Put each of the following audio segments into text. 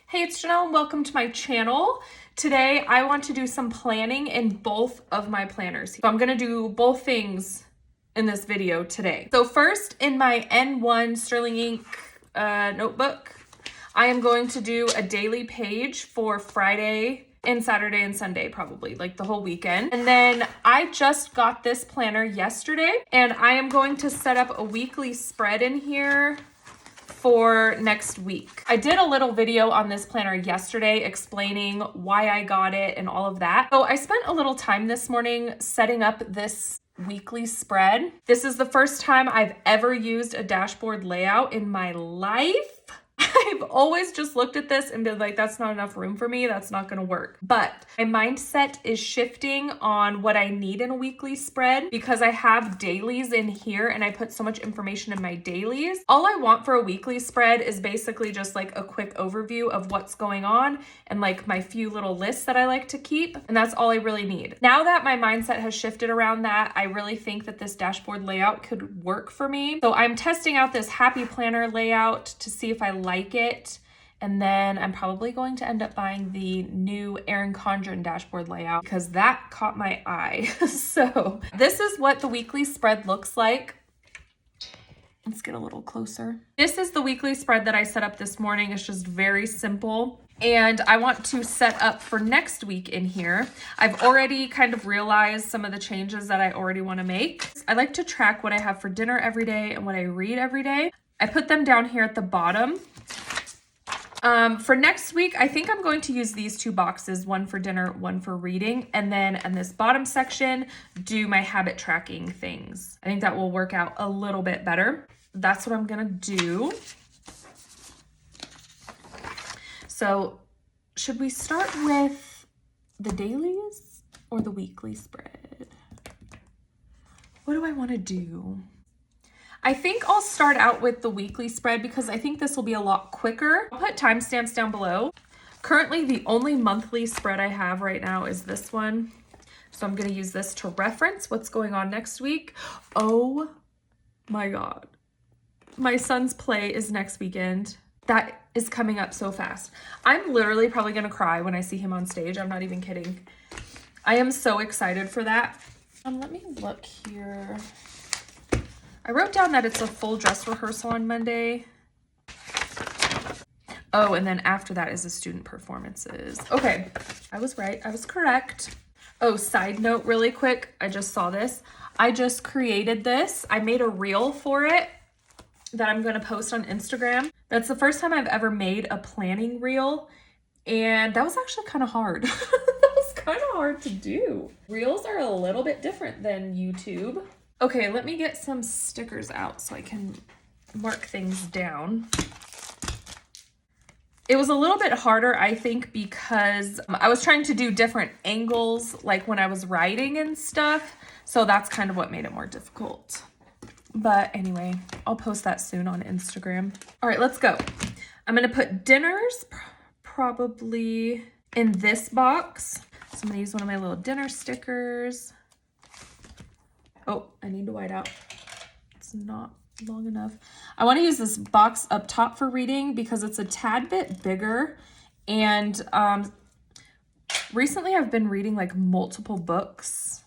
Hey, it's Janelle and welcome to my channel. Today, I want to do some planning in both of my planners. So I'm gonna do both things in this video today. So first, in my N1 Sterling Ink notebook, I am going to do a daily page for Friday and Saturday and Sunday, probably like the whole weekend. And then I just got this planner yesterday and I am going to set up a weekly spread in here for next week. I did a little video on this planner yesterday explaining why I got it and all of that. So I spent a little time this morning setting up this weekly spread. This is the first time I've ever used a dashboard layout in my life. I've always just looked at this and been like, that's not enough room for me. That's not going to work. But my mindset is shifting on what I need in a weekly spread because I have dailies in here and I put so much information in my dailies. All I want for a weekly spread is basically just like a quick overview of what's going on and like my few little lists that I like to keep. And that's all I really need. Now that my mindset has shifted around that, I really think that this dashboard layout could work for me. So I'm testing out this happy planner layout to see if I like it, and then I'm probably going to end up buying the new Erin Condren dashboard layout because that caught my eye. So this is what the weekly spread looks like. Let's get a little closer. This is the weekly spread that I set up this morning. It's just very simple. And I want to set up for next week in here. I've already kind of realized some of the changes that I already want to make. I like to track what I have for dinner every day and what I read every day. I put them down here at the bottom. For next week, I think I'm going to use these two boxes, one for dinner, one for reading. And then in this bottom section, do my habit tracking things. I think that will work out a little bit better. That's what I'm gonna do. So should we start with the dailies or the weekly spread? What do I wanna do? I think I'll start out with the weekly spread because I think this will be a lot quicker. I'll put timestamps down below. Currently, the only monthly spread I have right now is this one. So I'm gonna use this to reference what's going on next week. Oh my God. My son's play is next weekend. That is coming up so fast. I'm literally probably gonna cry when I see him on stage. I'm not even kidding. I am so excited for that. Let me look here. I wrote down that it's a full dress rehearsal on Monday. Oh, and then after that is the student performances. Okay, I was right. I was correct. Oh, side note really quick. I just saw this. I just created this. I made a reel for it that I'm going to post on Instagram. That's the first time I've ever made a planning reel. And that was actually kind of hard. That was kind of hard to do. Reels are a little bit different than YouTube. Okay, let me get some stickers out so I can mark things down. It was a little bit harder, I think, because I was trying to do different angles, like when I was writing and stuff. So that's kind of what made it more difficult. But anyway, I'll post that soon on Instagram. All right, let's go. I'm gonna put dinners probably in this box. So I'm gonna use one of my little dinner stickers. Oh, I need to white out. It's not long enough. I want to use this box up top for reading because it's a tad bit bigger. And recently I've been reading like multiple books.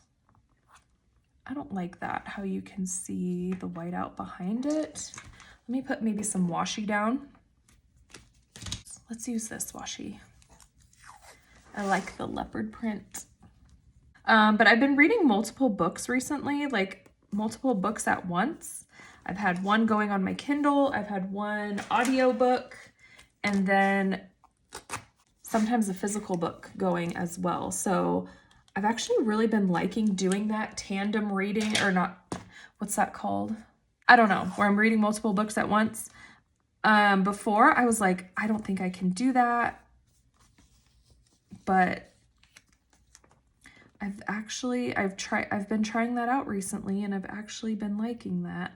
I don't like that, how you can see the whiteout behind it. Let me put maybe some washi down. Let's use this washi. I like the leopard print. But I've been reading multiple books recently, like multiple books at once. I've had one going on my Kindle. I've had one audiobook, and then sometimes a physical book going as well. So I've actually really been liking doing that tandem reading, or not, what's that called? I don't know, where I'm reading multiple books at once. Before I was like, I don't think I can do that, but I've been trying that out recently and I've actually been liking that.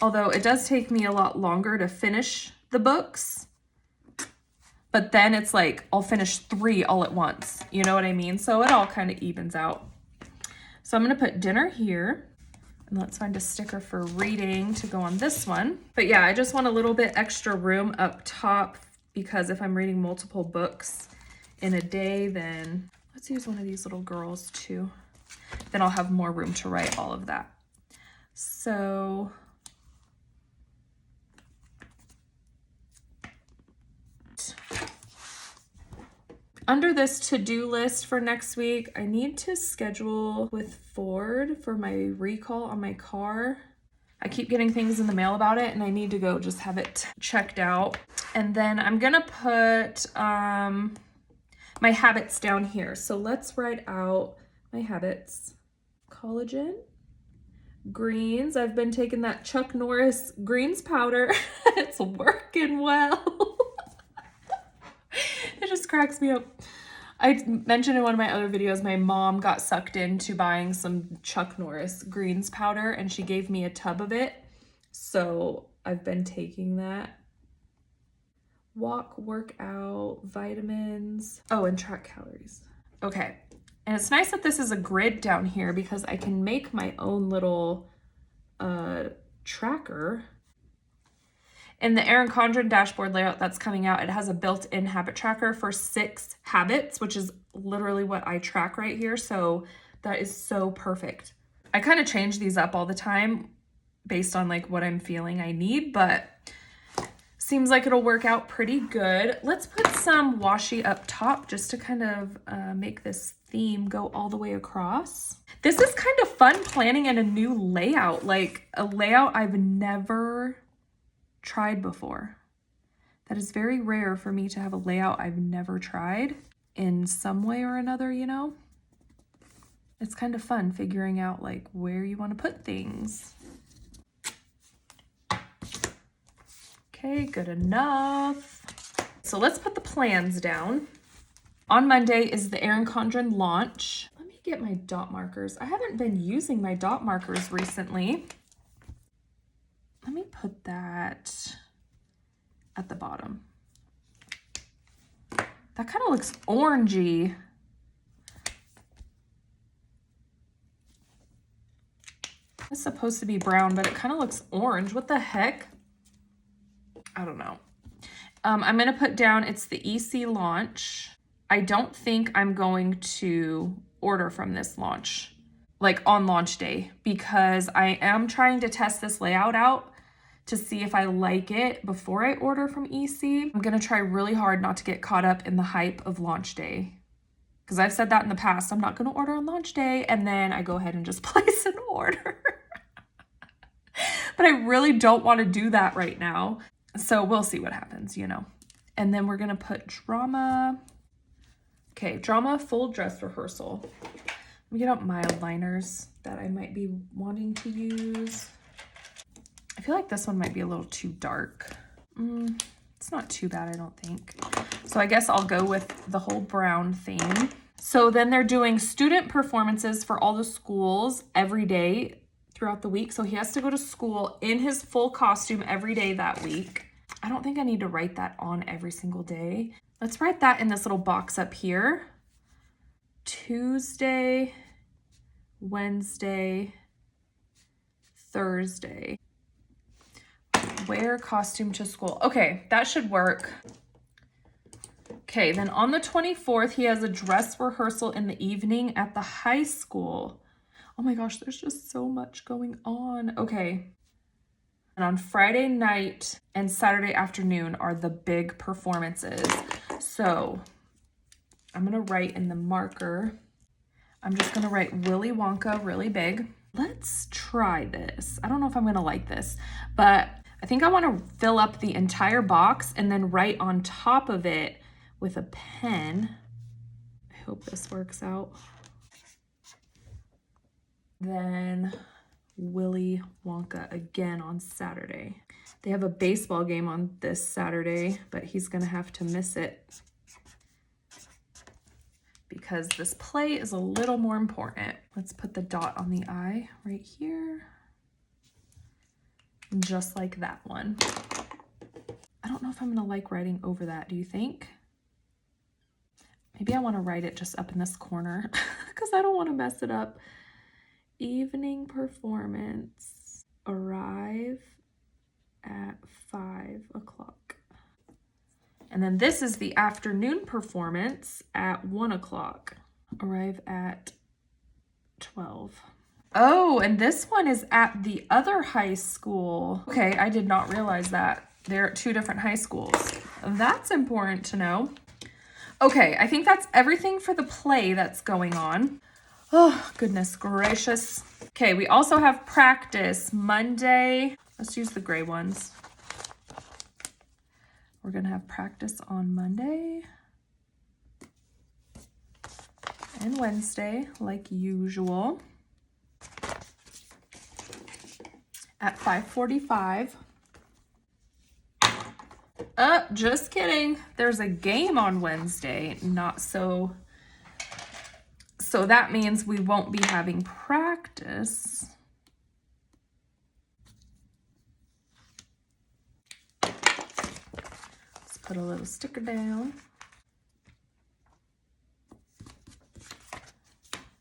Although it does take me a lot longer to finish the books, but then it's like, I'll finish 3 all at once. You know what I mean? So it all kind of evens out. So I'm going to put dinner here and let's find a sticker for reading to go on this one. But yeah, I just want a little bit extra room up top because if I'm reading multiple books in a day, then let's use one of these little girls too. Then I'll have more room to write all of that. So under this to-do list for next week, I need to schedule with Ford for my recall on my car. I keep getting things in the mail about it and I need to go just have it checked out. And then I'm gonna put my habits down here. So let's write out my habits. Collagen, greens. I've been taking that Chuck Norris greens powder. It's working well. It just cracks me up. I mentioned in one of my other videos, my mom got sucked into buying some Chuck Norris greens powder and she gave me a tub of it. So I've been taking that. Walk, workout, vitamins. Oh, and track calories. Okay. And it's nice that this is a grid down here because I can make my own little tracker. In the Erin Condren dashboard layout that's coming out, it has a built-in habit tracker for 6 habits, which is literally what I track right here. So that is so perfect. I kind of change these up all the time based on like what I'm feeling I need, but seems like it'll work out pretty good. Let's put some washi up top just to kind of make this theme go all the way across. This is kind of fun planning in a new layout, like a layout I've never tried before. That is very rare for me to have a layout I've never tried in some way or another, you know? It's kind of fun figuring out like where you want to put things. Okay, good enough. So let's put the plans down. On Monday is the Erin Condren launch. Let me get my dot markers. I haven't been using my dot markers recently. Let me put that at the bottom. That kind of looks orangey. It's supposed to be brown, but it kind of looks orange. What the heck? I don't know. I'm going to put down, it's the EC launch. I don't think I'm going to order from this launch, like on launch day, because I am trying to test this layout out to see if I like it before I order from EC. I'm gonna try really hard not to get caught up in the hype of launch day, because I've said that in the past. I'm not gonna order on launch day, and then I go ahead and just place an order. But I really don't want to do that right now. So we'll see what happens, you know. And then we're gonna put drama. Okay, drama full dress rehearsal. Let me get out mild liners that I might be wanting to use. I feel like this one might be a little too dark. It's not too bad, I don't think. So I guess I'll go with the whole brown theme. So then they're doing student performances for all the schools every day throughout the week. So he has to go to school in his full costume every day that week. I don't think I need to write that on every single day. Let's write that in this little box up here. Tuesday, Wednesday, Thursday. Wear costume to school. Okay, that should work. Okay, then on the 24th, he has a dress rehearsal in the evening at the high school. Oh my gosh, there's just so much going on. Okay. And on Friday night and Saturday afternoon are the big performances. So I'm gonna write in the marker. I'm just gonna write Willy Wonka really big. Let's try this. I don't know if I'm gonna like this, but I think I wanna fill up the entire box and then write on top of it with a pen. I hope this works out. Then Willy Wonka again on Saturday. They have a baseball game on this Saturday, but he's gonna have to miss it because this play is a little more important. Let's put the dot on the eye right here. Just like that one. I don't know if I'm gonna like writing over that, do you think? Maybe I wanna write it just up in this corner because I don't wanna mess it up. Evening performance, arrive at 5 o'clock. And then this is the afternoon performance at 1 o'clock. Arrive at 12. Oh, and this one is at the other high school. Okay, I did not realize that. They're at 2 different high schools. That's important to know. Okay, I think that's everything for the play that's going on. Oh, goodness gracious. Okay, we also have practice Monday. Let's use the gray ones. We're gonna have practice on Monday and Wednesday, like usual, at 5:45. Just kidding. There's a game on Wednesday, not so. So that means we won't be having practice. Let's put a little sticker down.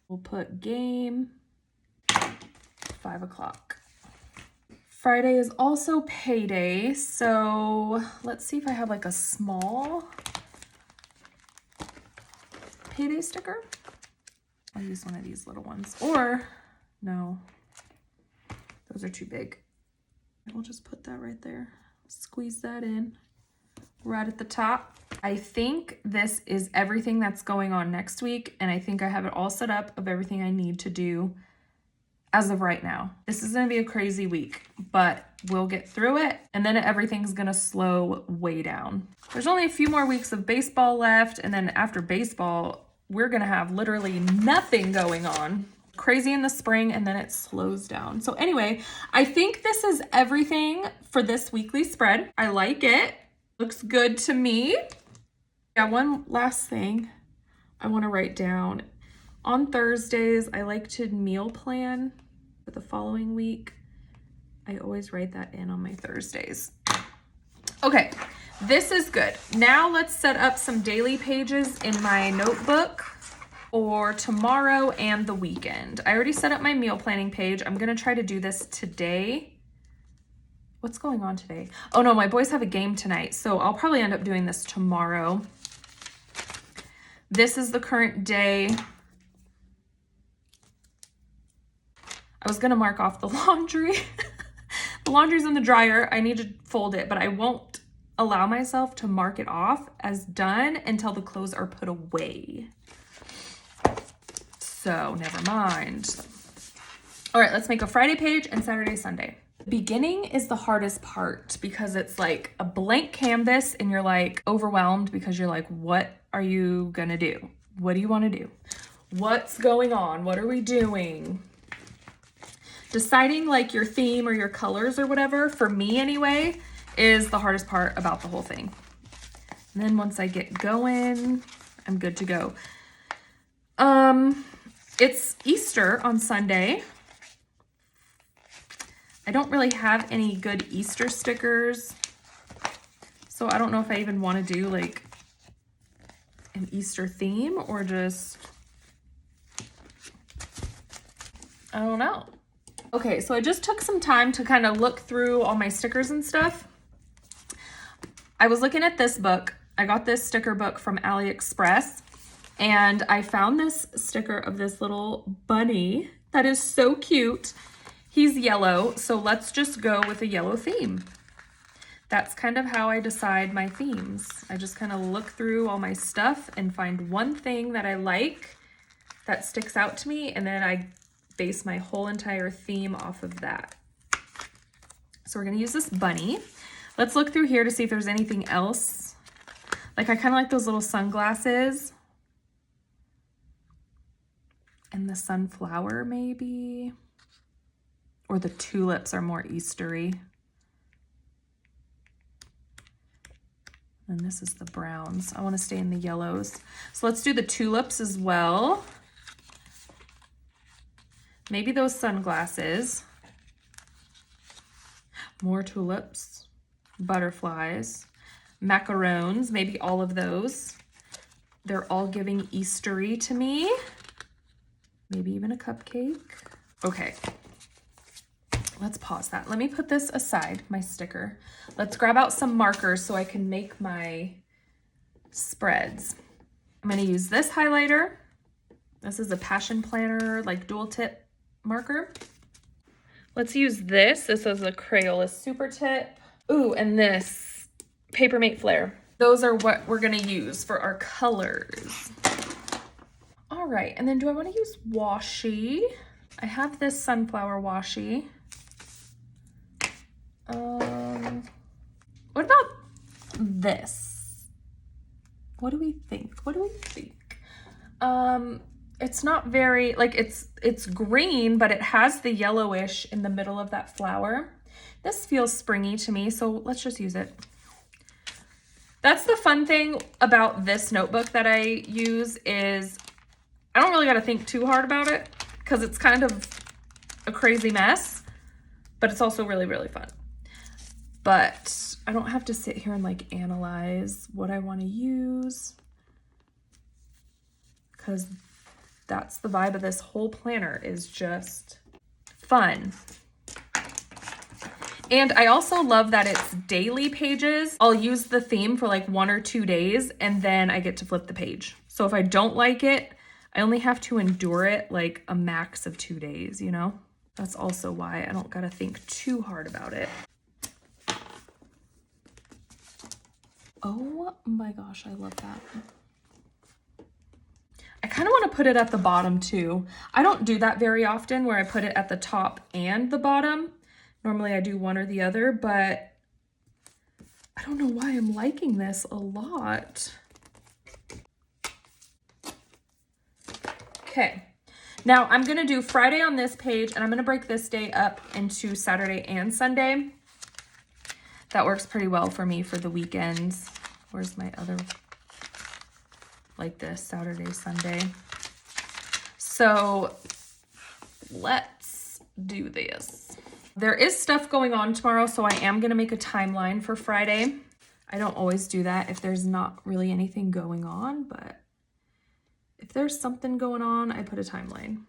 We'll put game 5 o'clock. Friday is also payday, so let's see if I have like a small payday sticker. I'll use one of these little ones, or no, those are too big. We'll just put that right there. Squeeze that in right at the top. I think this is everything that's going on next week, and I think I have it all set up of everything I need to do as of right now. This is gonna be a crazy week, but we'll get through it, and then everything's gonna slow way down. There's only a few more weeks of baseball left, and then after baseball, we're gonna have literally nothing going on. Crazy in the spring, and then it slows down. So anyway, I think this is everything for this weekly spread. I like it. Looks good to me. Yeah, one last thing I wanna write down. On Thursdays, I like to meal plan for the following week. I always write that in on my Thursdays. Okay, this is good. Now let's set up some daily pages in my notebook for tomorrow and the weekend. I already set up my meal planning page. I'm gonna try to do this today. What's going on today? Oh no, my boys have a game tonight, so I'll probably end up doing this tomorrow. This is the current day. I was gonna mark off the laundry. The laundry's in the dryer. I need to fold it, but I won't allow myself to mark it off as done until the clothes are put away. So never mind. All right, let's make a Friday page and Saturday, Sunday. The beginning is the hardest part because it's like a blank canvas and you're like overwhelmed because you're like, what are you gonna do? What do you wanna do? What's going on? What are we doing? Deciding like your theme or your colors or whatever, for me anyway, is the hardest part about the whole thing. And then once I get going, I'm good to go. It's Easter on Sunday. I don't really have any good Easter stickers, so I don't know if I even want to do like an Easter theme or just, I don't know. Okay, so I just took some time to kind of look through all my stickers and stuff. I was looking at this book. I got this sticker book from AliExpress, and I found this sticker of this little bunny that is so cute. He's yellow, so let's just go with a yellow theme. That's kind of how I decide my themes. I just kind of look through all my stuff and find one thing that I like that sticks out to me, and then I base my whole entire theme off of that. So we're gonna use this bunny. Let's look through here to see if there's anything else. Like I kind of like those little sunglasses. And the sunflower maybe. Or the tulips are more Eastery. And this is the browns. I want to stay in the yellows. So let's do the tulips as well. Maybe those sunglasses. More tulips. Butterflies. Macarons. Maybe all of those. They're all giving Eastery to me. Maybe even a cupcake. Okay. Let's pause that. Let me put this aside, my sticker. Let's grab out some markers so I can make my spreads. I'm going to use this highlighter. This is a Passion Planner, like dual tip marker. Let's use this. This is a Crayola Super Tip. Ooh, and this Papermate Flare. Those are what we're going to use for our colors. All right, and then do I want to use washi? I have this sunflower washi. What about this? What do we think? What do we think? It's not very, like it's green, but it has the yellowish in the middle of that flower. This feels springy to me, so let's just use it. That's the fun thing about this notebook that I use is I don't really got to think too hard about it because it's kind of a crazy mess, but it's also really, really fun. But I don't have to sit here and like analyze what I want to use because that's the vibe of this whole planner, is just fun. And I also love that it's daily pages. I'll use the theme for like 1 or 2 days and then I get to flip the page. So if I don't like it, I only have to endure it like a max of 2 days, you know? That's also why I don't gotta think too hard about it. Oh my gosh, I love that. I kind of want to put it at the bottom too. I don't do that very often where I put it at the top and the bottom. Normally I do one or the other, but I don't know why I'm liking this a lot. Okay, now I'm going to do Friday on this page and I'm going to break this day up into Saturday and Sunday. That works pretty well for me for the weekends. Where's my other, like this, Saturday, Sunday. So let's do this. There is stuff going on tomorrow, so I am going to make a timeline for Friday. I don't always do that if there's not really anything going on, but if there's something going on, I put a timeline.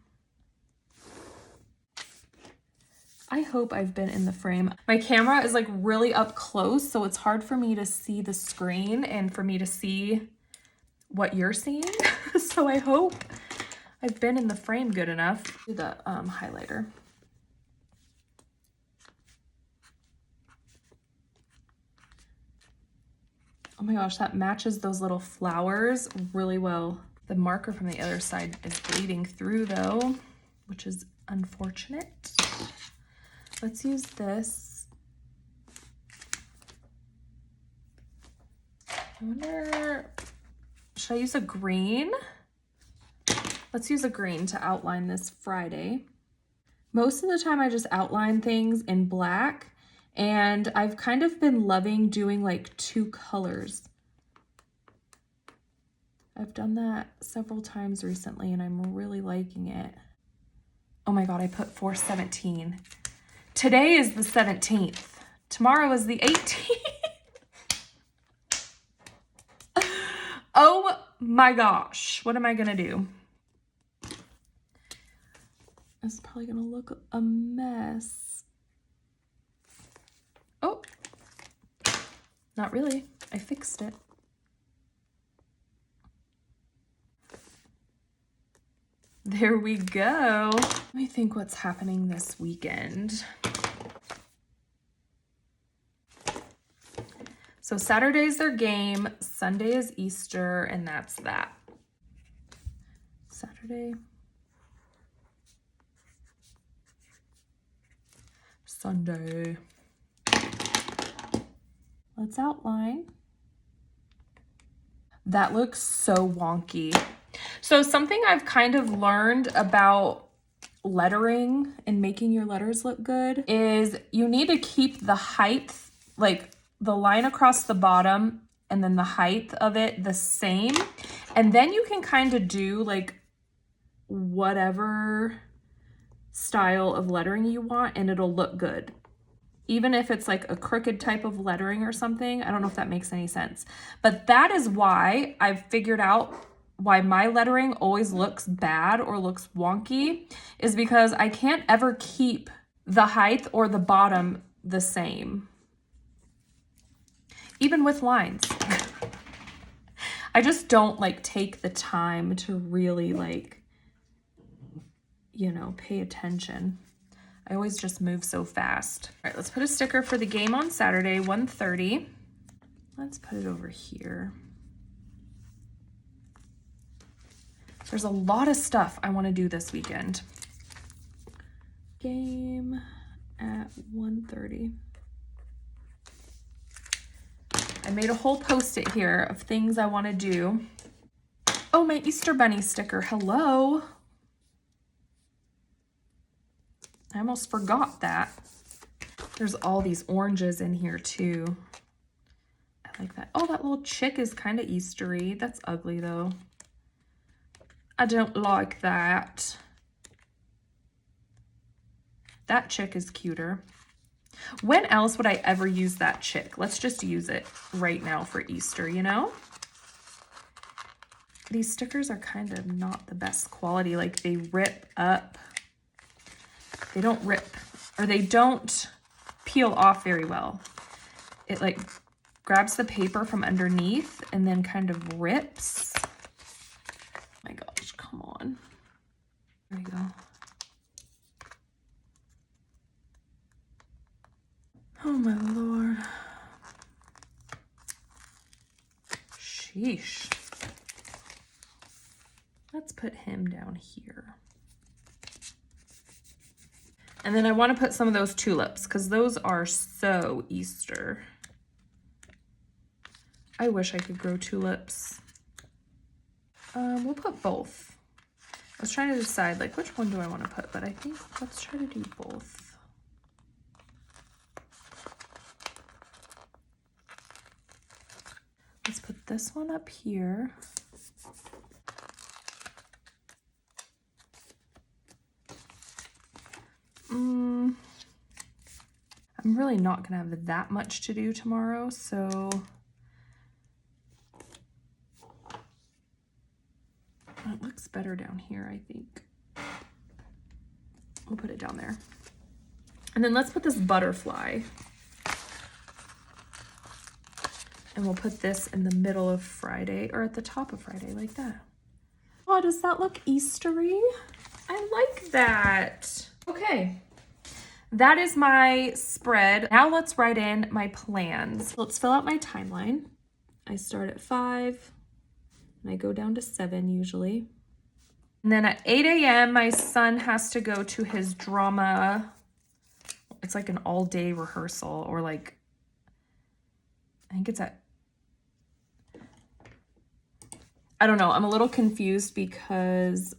I hope I've been in the frame. My camera is like really up close, so it's hard for me to see the screen and for me to see what you're seeing. So I hope I've been in the frame good enough. Do the highlighter. Oh my gosh, that matches those little flowers really well. The marker from the other side is bleeding through though, which is unfortunate. Let's use this. I wonder, should I use a green? Let's use a green to outline this Friday. Most of the time I just outline things in black, and I've kind of been loving doing like 2 colors. I've done that several times recently and I'm really liking it. Oh my God, I put 4/17. Today is the 17th. Tomorrow is the 18th. Oh my gosh. What am I gonna do? It's probably gonna look a mess. Oh, not really. I fixed it. There we go. Let me think what's happening this weekend. So Saturday's their game, Sunday is Easter, and that's that. Saturday, Sunday. Let's outline. That looks so wonky. So something I've kind of learned about lettering and making your letters look good is you need to keep the height, like the line across the bottom and then the height of it the same. And then you can kind of do like whatever style of lettering you want and it'll look good. Even if it's like a crooked type of lettering or something. I don't know if that makes any sense. But that is why I've figured out why my lettering always looks bad or looks wonky, is because I can't ever keep the height or the bottom the same. Even with lines. I just don't like take the time to really like, you know, pay attention. I always just move so fast. All right, let's put a sticker for the game on Saturday, 1:30. Let's put it over here. There's a lot of stuff I want to do this weekend. Game at 1:30. I made a whole post-it here of things I want to do. Oh, my Easter Bunny sticker. Hello. I almost forgot that. There's all these oranges in here too. I like that. Oh, that little chick is kind of Eastery. That's ugly though. I don't like that. That chick is cuter. When else would I ever use that chick? Let's just use it right now for Easter, you know? These stickers are kind of not the best quality. Like they rip up. They don't rip, or they don't peel off very well. It like grabs the paper from underneath and then kind of rips. Oh my gosh, come on. There you go. Oh my Lord. Sheesh. Let's put him down here. And then I want to put some of those tulips because those are so Easter. I wish I could grow tulips. We'll put both. I was trying to decide like which one do I want to put, but I think let's try to do both. Let's put this one up here. I'm really not gonna have that much to do tomorrow, so it looks better down here, I think. We'll put it down there. And then let's put this butterfly. And we'll put this in the middle of Friday, or at the top of Friday, like that. Oh, does that look Eastery? I like that. Okay. That is my spread. Now let's write in my plans. Let's fill out my timeline. I start at 5 and I go down to 7 usually. And then at 8 a.m. my son has to go to his drama. It's like an all-day rehearsal, or like, I think it's at, I don't know. I'm a little confused because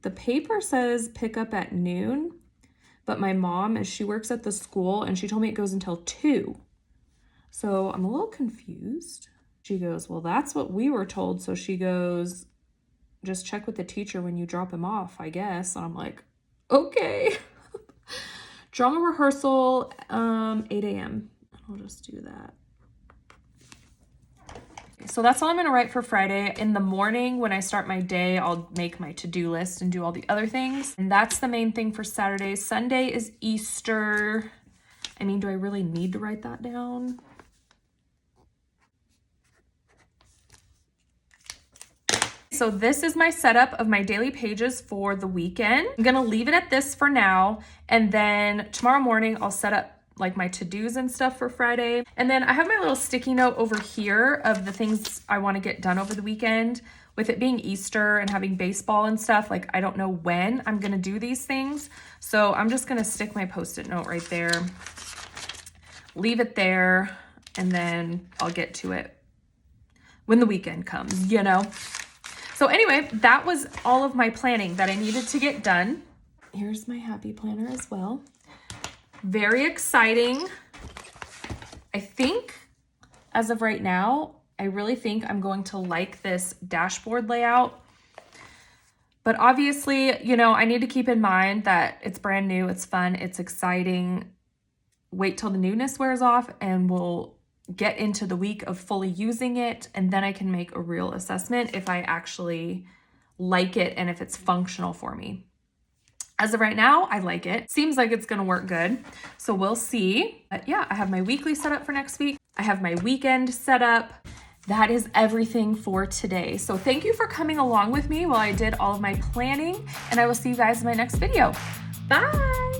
the paper says pick up at noon. But my mom, she works at the school and she told me it goes until 2. So I'm a little confused. She goes, well, that's what we were told. So she goes, just check with the teacher when you drop him off, I guess. And I'm like, okay. Drama rehearsal, 8 a.m. I'll just do that. So that's all I'm going to write for Friday. In the morning, when I start my day, I'll make my to-do list and do all the other things. And that's the main thing for Saturday. Sunday is Easter. I mean, do I really need to write that down? So this is my setup of my daily pages for the weekend. I'm going to leave it at this for now. And then tomorrow morning, I'll set up like my to-dos and stuff for Friday. And then I have my little sticky note over here of the things I want to get done over the weekend. With it being Easter and having baseball and stuff, like I don't know when I'm going to do these things. So I'm just going to stick my Post-it note right there, leave it there, and then I'll get to it when the weekend comes, you know? So anyway, that was all of my planning that I needed to get done. Here's my happy planner as well. Very exciting. I think as of right now, I really think I'm going to like this dashboard layout. But obviously, you know, I need to keep in mind that it's brand new, it's fun, it's exciting. Wait till the newness wears off and we'll get into the week of fully using it. And then I can make a real assessment if I actually like it and if it's functional for me. As of right now, I like it. Seems like it's gonna work good. So we'll see. But yeah, I have my weekly set up for next week. I have my weekend set up. that is everything for today. So thank you for coming along with me while I did all of my planning, and I will see you guys in my next video. Bye.